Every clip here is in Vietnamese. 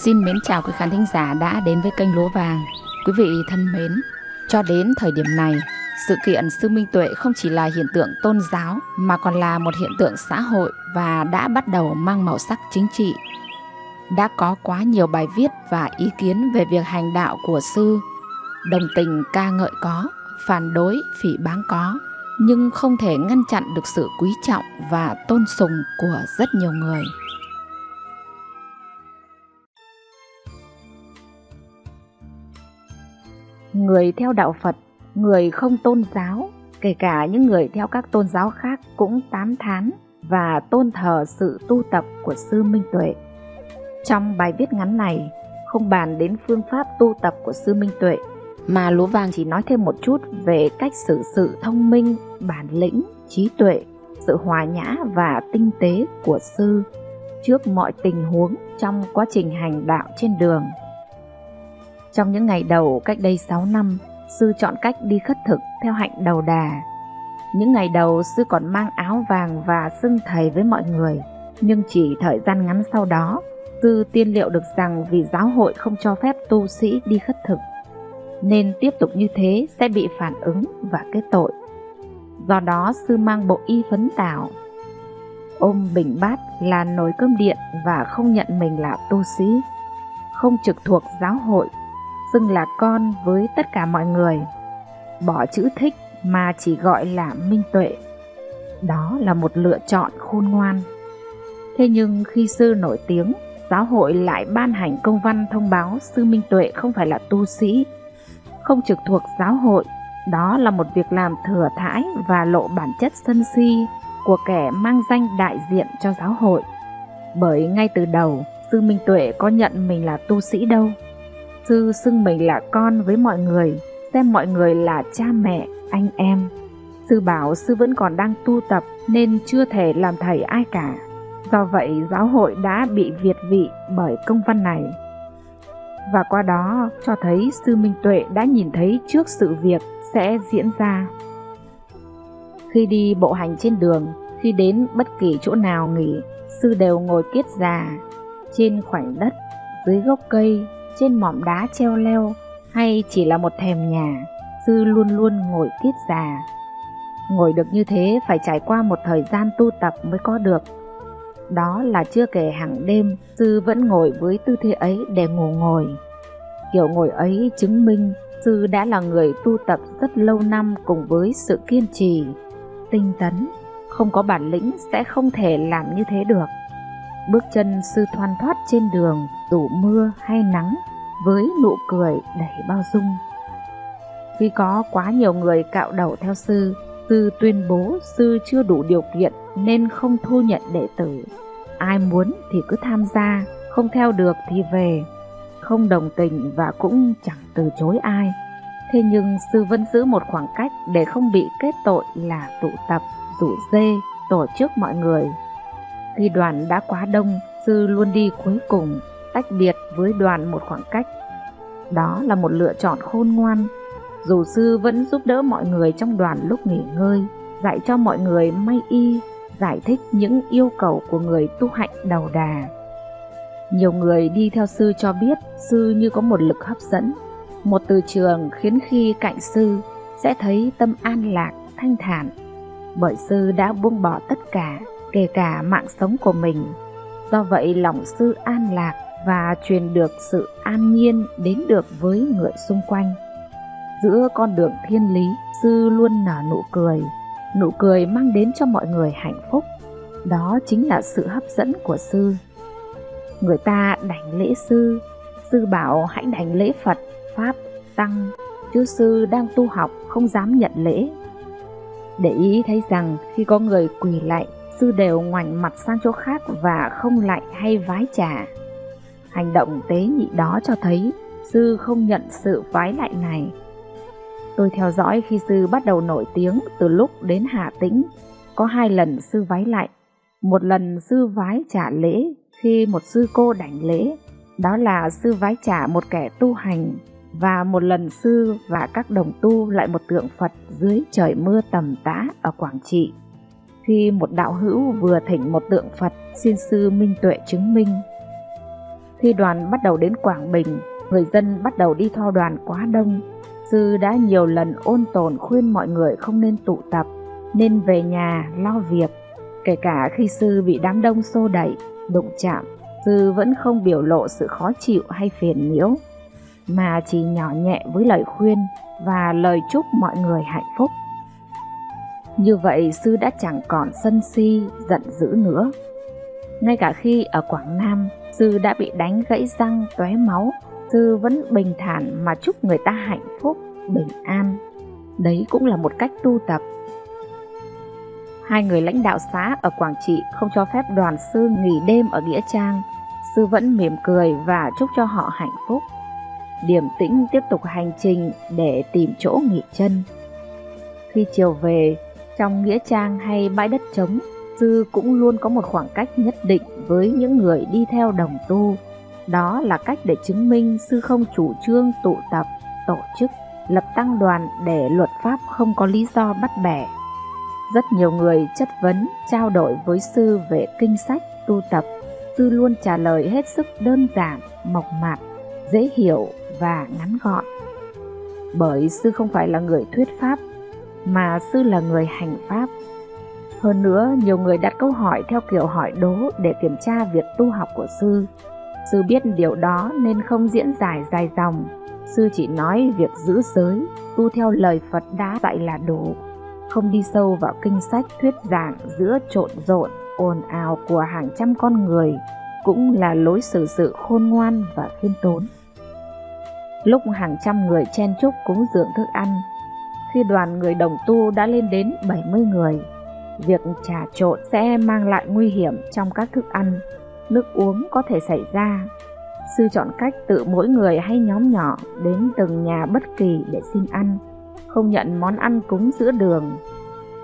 Xin mến chào quý khán thính giả đã đến với kênh Lúa Vàng. Quý vị thân mến, cho đến thời điểm này, sự kiện Sư Minh Tuệ không chỉ là hiện tượng tôn giáo mà còn là một hiện tượng xã hội và đã bắt đầu mang màu sắc chính trị. Đã có quá nhiều bài viết và ý kiến về việc hành đạo của Sư. Đồng tình ca ngợi có, phản đối phỉ báng có, nhưng không thể ngăn chặn được sự quý trọng và tôn sùng của rất nhiều người. Người theo đạo Phật, người không tôn giáo, kể cả những người theo các tôn giáo khác cũng tán thán và tôn thờ sự tu tập của Sư Minh Tuệ. Trong bài viết ngắn này, không bàn đến phương pháp tu tập của Sư Minh Tuệ, mà Lúa Vàng chỉ nói thêm một chút về cách xử sự thông minh, bản lĩnh, trí tuệ, sự hòa nhã và tinh tế của Sư trước mọi tình huống trong quá trình hành đạo trên đường. Trong những ngày đầu cách đây 6 năm, Sư chọn cách đi khất thực theo hạnh đầu đà. Những ngày đầu Sư còn mang áo vàng và xưng thầy với mọi người, nhưng chỉ thời gian ngắn sau đó, Sư tiên liệu được rằng vì giáo hội không cho phép tu sĩ đi khất thực, nên tiếp tục như thế sẽ bị phản ứng và kết tội. Do đó Sư mang bộ y phấn tảo, ôm bình bát là nồi cơm điện và không nhận mình là tu sĩ, không trực thuộc giáo hội, xưng là con với tất cả mọi người, bỏ chữ thích mà chỉ gọi là Minh Tuệ. Đó là một lựa chọn khôn ngoan. Thế nhưng khi Sư nổi tiếng, giáo hội lại ban hành công văn thông báo Sư Minh Tuệ không phải là tu sĩ, không trực thuộc giáo hội. Đó là một việc làm thừa thãi và lộ bản chất sân si của kẻ mang danh đại diện cho giáo hội. Bởi ngay từ đầu, Sư Minh Tuệ có nhận mình là tu sĩ đâu. Sư xưng mình là con với mọi người, xem mọi người là cha mẹ, anh em. Sư bảo Sư vẫn còn đang tu tập nên chưa thể làm thầy ai cả. Do vậy giáo hội đã bị việt vị bởi công văn này. Và qua đó cho thấy Sư Minh Tuệ đã nhìn thấy trước sự việc sẽ diễn ra. Khi đi bộ hành trên đường, khi đến bất kỳ chỗ nào nghỉ, Sư đều ngồi kiết già, trên khoảnh đất, dưới gốc cây, trên mỏm đá treo leo, hay chỉ là một thềm nhà, Sư luôn luôn ngồi kiết già. Ngồi được như thế phải trải qua một thời gian tu tập mới có được. Đó là chưa kể hàng đêm Sư vẫn ngồi với tư thế ấy để ngủ ngồi. Kiểu ngồi ấy chứng minh Sư đã là người tu tập rất lâu năm cùng với sự kiên trì, tinh tấn. Không có bản lĩnh sẽ không thể làm như thế được. Bước chân Sư thoăn thoắt trên đường dù mưa hay nắng, với nụ cười đầy bao dung. Khi có quá nhiều người cạo đầu theo Sư, Sư tuyên bố Sư chưa đủ điều kiện nên không thu nhận đệ tử. Ai muốn thì cứ tham gia, không theo được thì về, không đồng tình và cũng chẳng từ chối ai. Thế nhưng Sư vẫn giữ một khoảng cách để không bị kết tội là tụ tập, rủ rê, tổ chức mọi người. Khi đoàn đã quá đông, Sư luôn đi cuối cùng, tách biệt với đoàn một khoảng cách. Đó là một lựa chọn khôn ngoan. Dù Sư vẫn giúp đỡ mọi người trong đoàn lúc nghỉ ngơi, dạy cho mọi người may y, giải thích những yêu cầu của người tu hạnh đầu đà. Nhiều người đi theo Sư cho biết Sư như có một lực hấp dẫn, một từ trường khiến khi cạnh Sư sẽ thấy tâm an lạc, thanh thản. Bởi Sư đã buông bỏ tất cả, kể cả mạng sống của mình. Do vậy lòng Sư an lạc và truyền được sự an nhiên đến được với người xung quanh. Giữa con đường thiên lý, Sư luôn nở nụ cười mang đến cho mọi người hạnh phúc. Đó chính là sự hấp dẫn của Sư. Người ta đảnh lễ Sư, Sư bảo hãy đảnh lễ Phật, Pháp, Tăng, chứ Sư đang tu học không dám nhận lễ. Để ý thấy rằng khi có người quỳ lạy, Sư đều ngoảnh mặt sang chỗ khác và không lạy hay vái trả. Hành động tế nhị đó cho thấy Sư không nhận sự vái lạy này. Tôi theo dõi khi Sư bắt đầu nổi tiếng từ lúc đến Hà Tĩnh, có 2 lần Sư vái lạy. Một lần Sư vái trả lễ khi một sư cô đảnh lễ, đó là Sư vái trả một kẻ tu hành. Và một lần Sư và các đồng tu lại một tượng Phật dưới trời mưa tầm tã ở Quảng Trị, khi một đạo hữu vừa thỉnh một tượng Phật xin Sư Minh Tuệ chứng minh. Khi đoàn bắt đầu đến Quảng Bình, người dân bắt đầu đi theo đoàn quá đông. Sư đã nhiều lần ôn tồn khuyên mọi người không nên tụ tập, nên về nhà lo việc. Kể cả khi sư bị đám đông xô đẩy, đụng chạm, sư vẫn không biểu lộ sự khó chịu hay phiền nhiễu, mà chỉ nhỏ nhẹ với lời khuyên và lời chúc mọi người hạnh phúc. Như vậy sư đã chẳng còn sân si, giận dữ nữa. Ngay cả khi ở Quảng Nam, sư đã bị đánh gãy răng tóe máu, sư vẫn bình thản mà chúc người ta hạnh phúc, bình an. Đấy cũng là một cách tu tập. Hai người lãnh đạo xã ở Quảng Trị không cho phép đoàn sư nghỉ đêm ở Nghĩa Trang. Sư vẫn mỉm cười và chúc cho họ hạnh phúc. Điềm tĩnh tiếp tục hành trình để tìm chỗ nghỉ chân. Khi chiều về, trong Nghĩa Trang hay bãi đất trống, sư cũng luôn có một khoảng cách nhất định với những người đi theo đồng tu. Đó là cách để chứng minh sư không chủ trương tụ tập, tổ chức, lập tăng đoàn để luật pháp không có lý do bắt bẻ. Rất nhiều người chất vấn, trao đổi với sư về kinh sách, tu tập. Sư luôn trả lời hết sức đơn giản, mộc mạc, dễ hiểu và ngắn gọn. Bởi sư không phải là người thuyết pháp, mà sư là người hành pháp. Hơn nữa, nhiều người đặt câu hỏi theo kiểu hỏi đố để kiểm tra việc tu học của sư. Sư biết điều đó nên không diễn giải dài dòng. Sư chỉ nói việc giữ giới, tu theo lời Phật đã dạy là đủ. Không đi sâu vào kinh sách thuyết giảng giữa trộn rộn, ồn ào của hàng trăm con người, cũng là lối xử sự khôn ngoan và khiêm tốn. Lúc hàng trăm người chen chúc cúng dường thức ăn, khi đoàn người đồng tu đã lên đến 70 người, việc trà trộn sẽ mang lại nguy hiểm trong các thức ăn, nước uống có thể xảy ra. Sư chọn cách tự mỗi người hay nhóm nhỏ đến từng nhà bất kỳ để xin ăn, không nhận món ăn cúng giữa đường.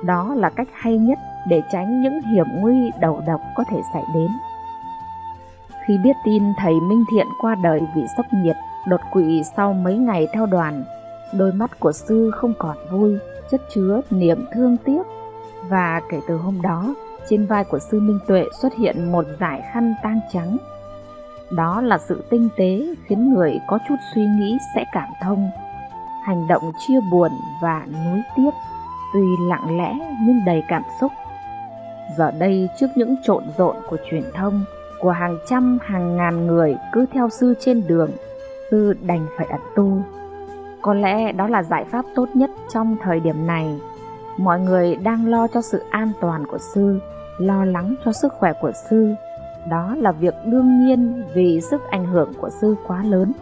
Đó là cách hay nhất để tránh những hiểm nguy đầu độc có thể xảy đến. Khi biết tin thầy Minh Thiện qua đời vì sốc nhiệt, đột quỵ sau mấy ngày theo đoàn, đôi mắt của sư không còn vui, chất chứa niềm thương tiếc. Và kể từ hôm đó, trên vai của sư Minh Tuệ xuất hiện một dải khăn tang trắng. Đó là sự tinh tế khiến người có chút suy nghĩ sẽ cảm thông. Hành động chia buồn và nuối tiếc, tuy lặng lẽ nhưng đầy cảm xúc. Giờ đây, trước những trộn rộn của truyền thông, của hàng trăm hàng ngàn người cứ theo sư trên đường, sư đành phải ẩn tu. Có lẽ đó là giải pháp tốt nhất trong thời điểm này. Mọi người đang lo cho sự an toàn của sư, lo lắng cho sức khỏe của sư. Đó là việc đương nhiên vì sức ảnh hưởng của sư quá lớn.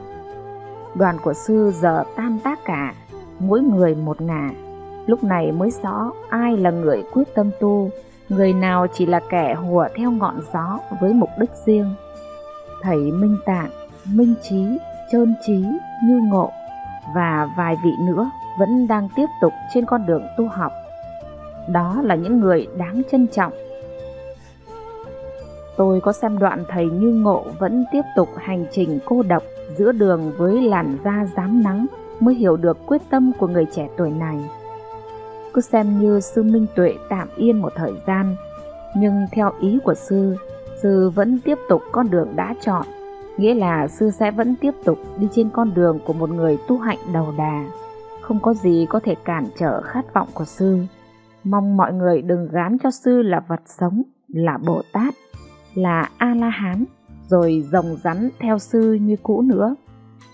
Đoàn của sư giờ tan tác cả, mỗi người một ngả. Lúc này mới rõ ai là người quyết tâm tu, người nào chỉ là kẻ hùa theo ngọn gió với mục đích riêng. Thầy Minh Tạng, Minh Trí, Trơn Trí, Như Ngộ và vài vị nữa vẫn đang tiếp tục trên con đường tu học. Đó là những người đáng trân trọng. Tôi có xem đoạn thầy Như Ngộ vẫn tiếp tục hành trình cô độc giữa đường với làn da rám nắng, mới hiểu được quyết tâm của người trẻ tuổi này. Cứ xem như sư Minh Tuệ tạm yên một thời gian, nhưng theo ý của sư vẫn tiếp tục con đường đã chọn, nghĩa là sư sẽ vẫn tiếp tục đi trên con đường của một người tu hạnh đầu đà. Không có gì có thể cản trở khát vọng của sư. Mong mọi người đừng gán cho sư là vật sống, là Bồ Tát, là A-la-hán, rồi rồng rắn theo sư như cũ nữa.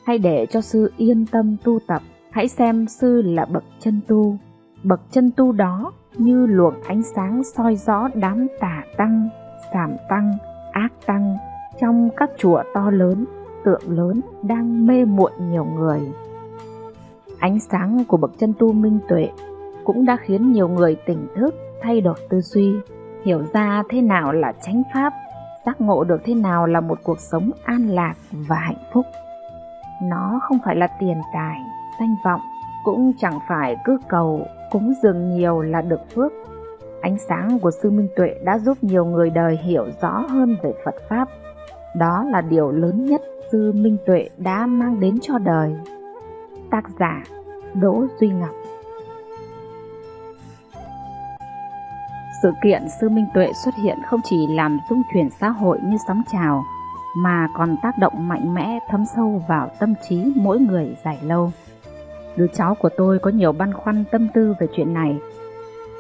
Hãy để cho sư yên tâm tu tập. Hãy xem sư là bậc chân tu. Bậc chân tu đó như luồng ánh sáng soi rõ đám tà tăng, sàm tăng, ác tăng trong các chùa to lớn, tượng lớn đang mê muội nhiều người. Ánh sáng của bậc chân tu Minh Tuệ cũng đã khiến nhiều người tỉnh thức, thay đổi tư duy, hiểu ra thế nào là chánh pháp, giác ngộ được thế nào là một cuộc sống an lạc và hạnh phúc. Nó không phải là tiền tài, danh vọng, cũng chẳng phải cứ cầu cúng dường nhiều là được phước. Ánh sáng của sư Minh Tuệ đã giúp nhiều người đời hiểu rõ hơn về Phật Pháp. Đó là điều lớn nhất sư Minh Tuệ đã mang đến cho đời. Tác giả Đỗ Duy Ngọc. Sự kiện sư Minh Tuệ xuất hiện không chỉ làm rung chuyển xã hội như sóng trào, mà còn tác động mạnh mẽ thấm sâu vào tâm trí mỗi người dài lâu. Đứa cháu của tôi có nhiều băn khoăn tâm tư về chuyện này.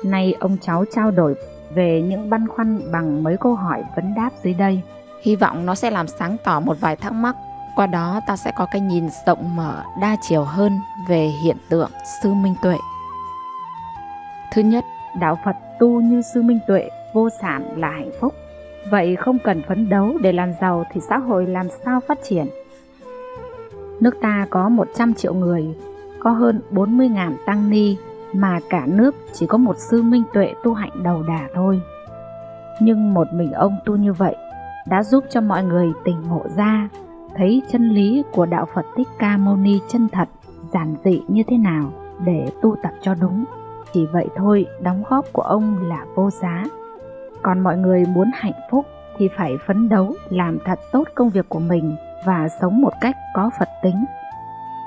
Nay ông cháu trao đổi về những băn khoăn bằng mấy câu hỏi vấn đáp dưới đây. Hy vọng nó sẽ làm sáng tỏ một vài thắc mắc. Qua đó ta sẽ có cái nhìn rộng mở, đa chiều hơn về hiện tượng sư Minh Tuệ. Thứ nhất, đạo Phật tu như sư Minh Tuệ vô sản là hạnh phúc. Vậy không cần phấn đấu để làm giàu thì xã hội làm sao phát triển? Nước ta có 100 triệu người, có hơn 40.000 tăng ni, mà cả nước chỉ có một sư Minh Tuệ tu hạnh đầu đà thôi. Nhưng một mình ông tu như vậy đã giúp cho mọi người tỉnh ngộ ra, thấy chân lý của đạo Phật Thích Ca Mâu Ni chân thật, giản dị như thế nào để tu tập cho đúng. Chỉ vậy thôi, đóng góp của ông là vô giá. Còn mọi người muốn hạnh phúc thì phải phấn đấu làm thật tốt công việc của mình và sống một cách có Phật tính.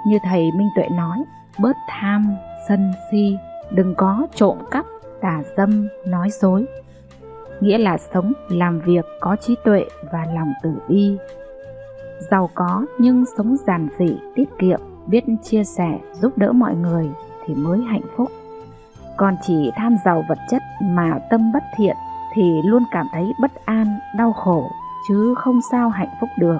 Như thầy Minh Tuệ nói, bớt tham, sân si, đừng có trộm cắp, tà dâm, nói dối. Nghĩa là sống, làm việc có trí tuệ và lòng từ bi. Giàu có nhưng sống giản dị, tiết kiệm, biết chia sẻ, giúp đỡ mọi người thì mới hạnh phúc. Còn chỉ tham giàu vật chất mà tâm bất thiện thì luôn cảm thấy bất an, đau khổ, chứ không sao hạnh phúc được.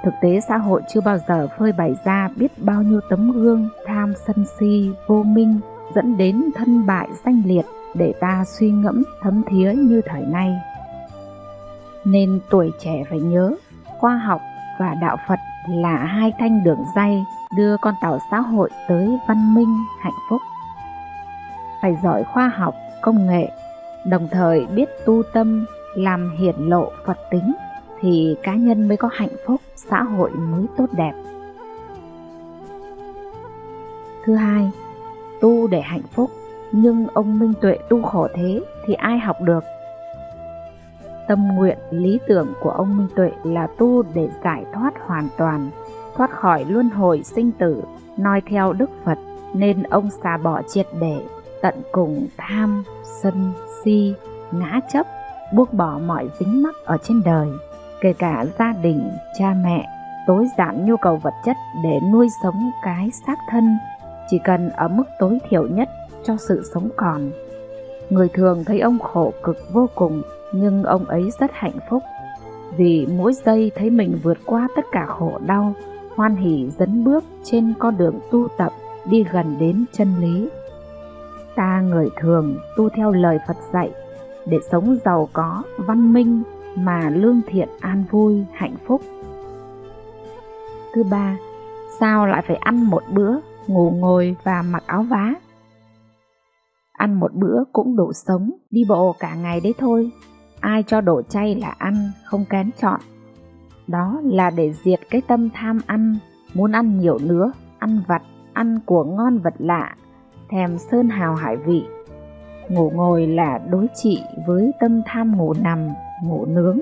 Thực tế xã hội chưa bao giờ phơi bày ra biết bao nhiêu tấm gương tham sân si, vô minh, dẫn đến thân bại danh liệt để ta suy ngẫm thấm thía như thời nay. Nên tuổi trẻ phải nhớ, khoa học và đạo Phật là hai thanh đường ray đưa con tàu xã hội tới văn minh, hạnh phúc. Phải giỏi khoa học, công nghệ, đồng thời biết tu tâm, làm hiển lộ Phật tính thì cá nhân mới có hạnh phúc, xã hội mới tốt đẹp. Thứ hai, tu để hạnh phúc, nhưng ông Minh Tuệ tu khổ thế thì ai học được? Tâm nguyện, lý tưởng của ông Minh Tuệ là tu để giải thoát hoàn toàn, thoát khỏi luân hồi sinh tử, noi theo Đức Phật, nên ông xả bỏ triệt để, tận cùng tham, sân, si, ngã chấp, buông bỏ mọi dính mắc ở trên đời, kể cả gia đình, cha mẹ, tối giản nhu cầu vật chất để nuôi sống cái xác thân, chỉ cần ở mức tối thiểu nhất cho sự sống còn. Người thường thấy ông khổ cực vô cùng, nhưng ông ấy rất hạnh phúc, vì mỗi giây thấy mình vượt qua tất cả khổ đau, hoan hỉ dấn bước trên con đường tu tập, đi gần đến chân lý. Ta người thường tu theo lời Phật dạy để sống giàu có, văn minh mà lương thiện, an vui, hạnh phúc. Thứ ba, sao lại phải ăn một bữa, ngủ ngồi và mặc áo vá? Ăn một bữa cũng đủ sống, đi bộ cả ngày đấy thôi. Ai cho đồ chay là ăn, không kén chọn. Đó là để diệt cái tâm tham ăn, muốn ăn nhiều nữa, ăn vặt, ăn của ngon vật lạ, thèm sơn hào hải vị. Ngủ ngồi là đối trị với tâm tham ngủ nằm, ngủ nướng,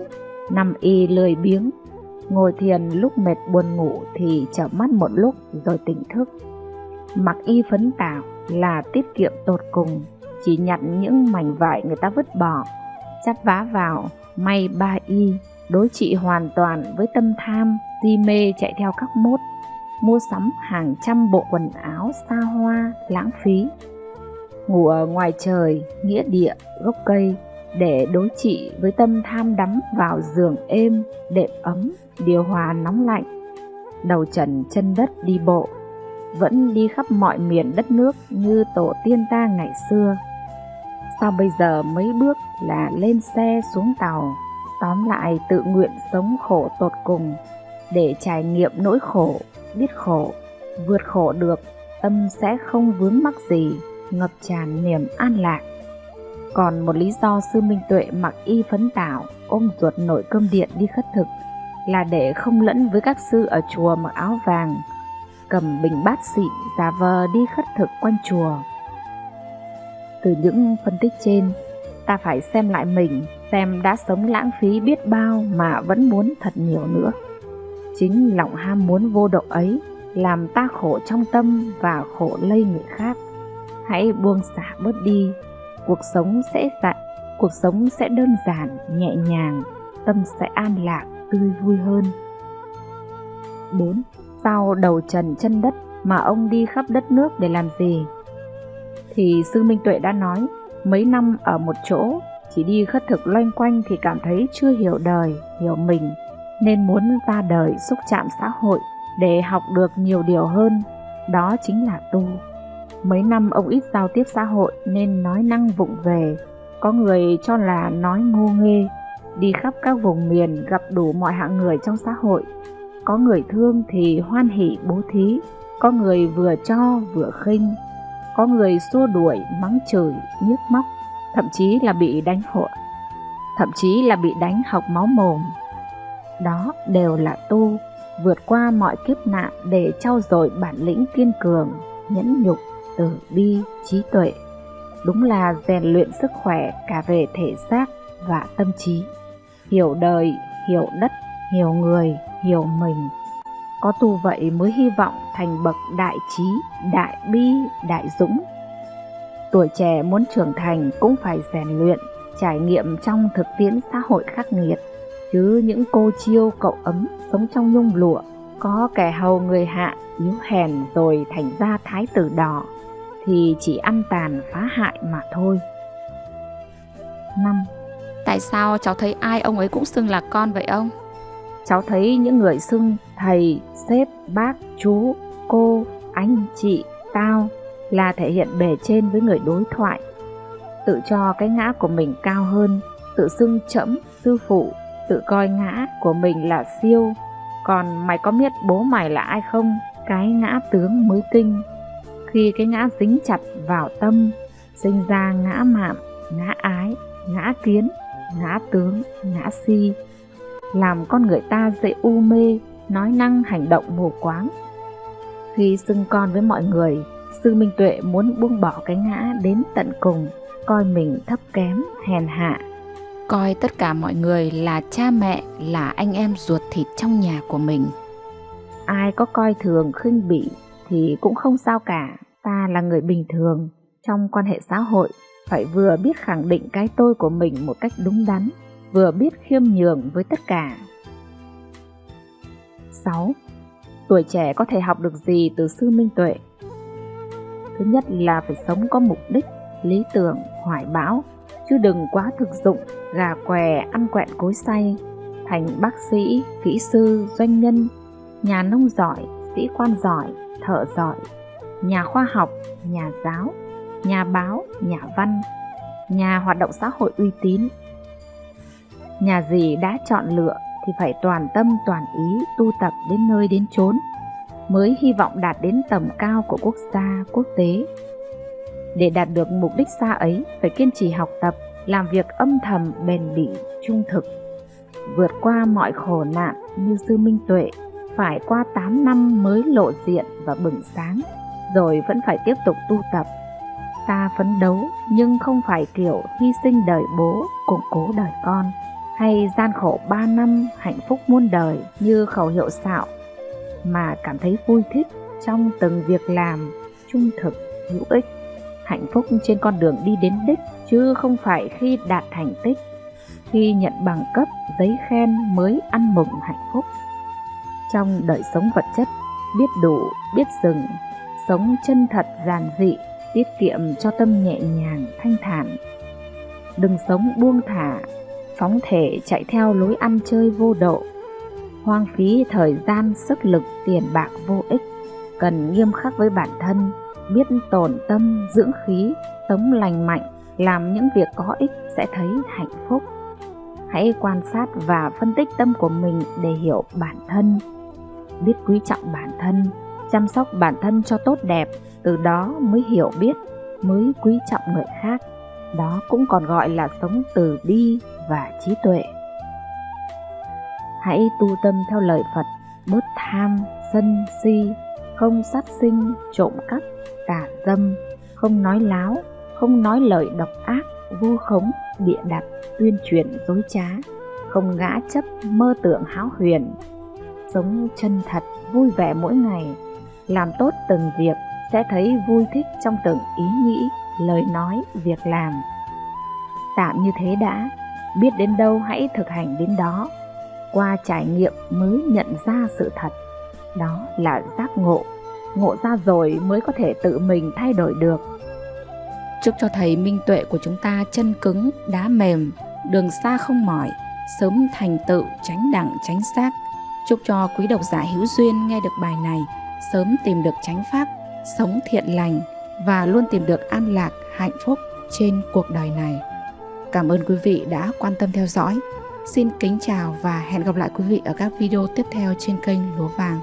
nằm y lười biếng. Ngồi thiền lúc mệt buồn ngủ thì chợp mắt một lúc rồi tỉnh thức. Mặc y phấn tảo là tiết kiệm tột cùng, chỉ nhặt những mảnh vải người ta vứt bỏ, chắp vá vào, may ba y, đối trị hoàn toàn với tâm tham, si mê chạy theo các mốt, mua sắm hàng trăm bộ quần áo xa hoa, lãng phí. Ngủ ở ngoài trời, nghĩa địa, gốc cây để đối trị với tâm tham đắm vào giường êm, đệm ấm, điều hòa nóng lạnh. Đầu trần chân đất đi bộ, vẫn đi khắp mọi miền đất nước như tổ tiên ta ngày xưa. Sao bây giờ mấy bước là lên xe xuống tàu? Tóm lại tự nguyện sống khổ tột cùng để trải nghiệm nỗi khổ, biết khổ, vượt khổ được, tâm sẽ không vướng mắc gì, ngập tràn niềm an lạc. Còn một lý do sư Minh Tuệ mặc y phấn tảo, ôm ruột nổi cơm điện đi khất thực là để không lẫn với các sư ở chùa mặc áo vàng, cầm bình bát xịn giả vờ đi khất thực quanh chùa. Từ những phân tích trên, ta phải xem lại mình, xem đã sống lãng phí biết bao mà vẫn muốn thật nhiều nữa. Chính lòng ham muốn vô độ ấy làm ta khổ trong tâm và khổ lây người khác. Hãy buông xả bớt đi, cuộc sống sẽ đơn giản, nhẹ nhàng, tâm sẽ an lạc, tươi vui hơn. 4. Sao đầu trần chân đất mà ông đi khắp đất nước để làm gì? Thì Sư Minh Tuệ đã nói, mấy năm ở một chỗ, chỉ đi khất thực loanh quanh thì cảm thấy chưa hiểu đời, hiểu mình, nên muốn ra đời xúc chạm xã hội để học được nhiều điều hơn, đó chính là tu. Mấy năm ông ít giao tiếp xã hội nên nói năng vụng về, có người cho là nói ngô nghê, đi khắp các vùng miền gặp đủ mọi hạng người trong xã hội. Có người thương thì hoan hỉ bố thí, có người vừa cho vừa khinh, có người xua đuổi, mắng chửi, nhiếc móc, thậm chí là bị đánh hộc máu mồm. Đó đều là tu, vượt qua mọi kiếp nạn để trau dồi bản lĩnh kiên cường, nhẫn nhục, từ bi, trí tuệ. Đúng là rèn luyện sức khỏe cả về thể xác và tâm trí. Hiểu đời, hiểu đất, hiểu người, hiểu mình. Có tu vậy mới hy vọng thành bậc đại trí, đại bi, đại dũng. Tuổi trẻ muốn trưởng thành cũng phải rèn luyện, trải nghiệm trong thực tiễn xã hội khắc nghiệt. Chứ những cô chiêu cậu ấm sống trong nhung lụa, có kẻ hầu người hạ, yếu hèn rồi thành ra thái tử đỏ, thì chỉ ăn tàn phá hại mà thôi. 5. Tại sao cháu thấy ai ông ấy cũng xưng là con vậy ông? Cháu thấy những người xưng thầy, sếp, bác, chú, cô, anh, chị, tao là thể hiện bề trên với người đối thoại, tự cho cái ngã của mình cao hơn, tự xưng trẫm, sư phụ, tự coi ngã của mình là siêu. Còn mày có biết bố mày là ai không? Cái ngã tướng mới kinh. Khi cái ngã dính chặt vào tâm, sinh ra ngã mạn, ngã ái, ngã kiến, ngã tướng, ngã si, làm con người ta dễ u mê, nói năng hành động mù quáng. Khi xưng con với mọi người, Sư Minh Tuệ muốn buông bỏ cái ngã đến tận cùng, coi mình thấp kém, hèn hạ, coi tất cả mọi người là cha mẹ, là anh em ruột thịt trong nhà của mình. Ai có coi thường khinh bỉ thì cũng không sao cả. Ta là người bình thường, trong quan hệ xã hội phải vừa biết khẳng định cái tôi của mình một cách đúng đắn, vừa biết khiêm nhường với tất cả. 6. Tuổi trẻ có thể học được gì từ Sư Minh Tuệ? Thứ nhất là phải sống có mục đích, lý tưởng, hoài bão, chứ đừng quá thực dụng, gà què, ăn quẹn cối xay. Thành bác sĩ, kỹ sư, doanh nhân, nhà nông giỏi, sĩ quan giỏi, thợ giỏi, nhà khoa học, nhà giáo, nhà báo, nhà văn, nhà hoạt động xã hội uy tín. Nhà gì đã chọn lựa thì phải toàn tâm toàn ý tu tập đến nơi đến chốn, mới hy vọng đạt đến tầm cao của quốc gia, quốc tế. Để đạt được mục đích xa ấy, phải kiên trì học tập, làm việc âm thầm, bền bỉ, trung thực, vượt qua mọi khổ nạn như Sư Minh Tuệ, phải qua 8 năm mới lộ diện và bừng sáng, rồi vẫn phải tiếp tục tu tập. Ta phấn đấu nhưng không phải kiểu hy sinh đời bố, củng cố đời con, hay gian khổ 3 năm, hạnh phúc muôn đời như khẩu hiệu xạo, mà cảm thấy vui thích trong từng việc làm, trung thực, hữu ích. Hạnh phúc trên con đường đi đến đích, chứ không phải khi đạt thành tích, khi nhận bằng cấp, giấy khen mới ăn mừng hạnh phúc. Trong đời sống vật chất, biết đủ, biết dừng, sống chân thật giản dị, tiết kiệm cho tâm nhẹ nhàng, thanh thản. Đừng sống buông thả, phóng thể chạy theo lối ăn chơi vô độ, hoang phí thời gian, sức lực, tiền bạc vô ích. Cần nghiêm khắc với bản thân, biết tổn tâm, dưỡng khí, sống lành mạnh, làm những việc có ích sẽ thấy hạnh phúc. Hãy quan sát và phân tích tâm của mình để hiểu bản thân, biết quý trọng bản thân, chăm sóc bản thân cho tốt đẹp, từ đó mới hiểu biết, mới quý trọng người khác. Đó cũng còn gọi là sống từ bi và trí tuệ. Hãy tu tâm theo lời Phật, bớt tham, sân, si, không sát sinh, trộm cắp, tà dâm, không nói láo, không nói lời độc ác, vu khống, bịa đặt, tuyên truyền dối trá, không ngã chấp, mơ tưởng hão huyền. Sống chân thật, vui vẻ mỗi ngày, làm tốt từng việc, sẽ thấy vui thích trong từng ý nghĩ, lời nói, việc làm. Tạm như thế đã, biết đến đâu hãy thực hành đến đó. qua trải nghiệm mới nhận ra sự thật. Đó là giác ngộ. Ngộ ra rồi mới có thể tự mình thay đổi được. Chúc cho thầy minh tuệ của chúng ta chân cứng, đá mềm, đường xa không mỏi, sớm thành tựu chánh đẳng chánh giác. Chúc cho quý độc giả hữu duyên nghe được bài này sớm tìm được chánh pháp, sống thiện lành và luôn tìm được an lạc, hạnh phúc trên cuộc đời này. Cảm ơn quý vị đã quan tâm theo dõi. Xin kính chào và hẹn gặp lại quý vị ở các video tiếp theo trên kênh Lúa Vàng.